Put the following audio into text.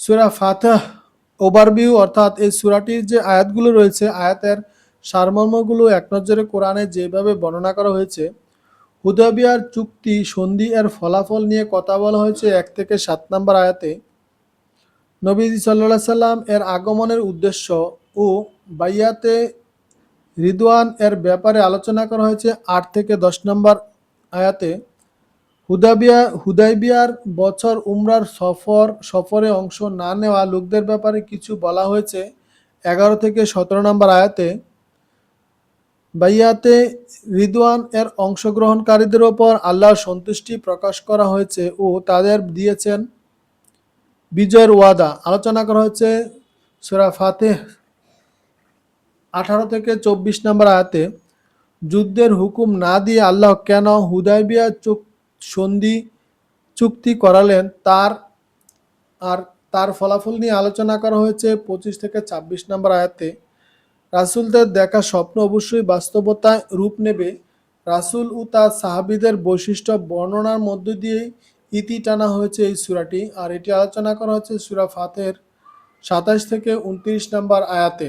সূরা Fatih overview, অর্থাৎ এই সূরাটির যে আয়াতগুলো রয়েছে, আয়াতের সারমর্মগুলো এক নজরে কোরআনে যেভাবে বর্ণনা করা হয়েছে। হুদায়বিয়ার চুক্তি সন্ধি এর ফলাফল নিয়ে কথা বলা হয়েছে 1 থেকে 7 নম্বর আয়াতে। নবীজি সাল্লাল্লাহু আলাইহি সাল্লাম এর আগমনের উদ্দেশ্য ও বাইয়াতে রিদওয়ান এর ব্যাপারে আলোচনা করা হয়েছে 8 থেকে 10 নম্বর আয়াতে। হুদাইবিয়ার বছর উমরার সফরে অংশ না নেওয়া লোকদের ব্যাপারে কিছু বলা হয়েছে 11 থেকে 17 নম্বর আয়াতে। বাইয়াতে রিদওয়ান এর অংশগ্রহণকারীদের ওপর আল্লাহর সন্তুষ্টি প্রকাশ করা হয়েছে ও তাদের দিয়েছেন বিজয়ের ওয়াদা আলোচনা করা হয়েছে সূরা ফাতিহ 18 থেকে 24 নম্বর আয়াতে। যুদ্ধের হুকুম না দিয়ে আল্লাহ কেন হুদায়বিয়া সন্ধি চুক্তি করালেন তার ফলাফল নিয়ে আলোচনা করা হয়েছে 25 থেকে 26 নম্বর আয়াতে। রাসূলদের দেখা স্বপ্ন অবশ্যই বাস্তবতায় রূপ নেবে। রাসূল ও তার সাহাবীদের বৈশিষ্ট্য বর্ণনার মধ্য দিয়ে ইতি টানা হয়েছে এই সূরাটি, আর এটি আলোচনা করা হচ্ছে সূরা ফাতিহের 27 থেকে 29 নম্বর আয়াতে।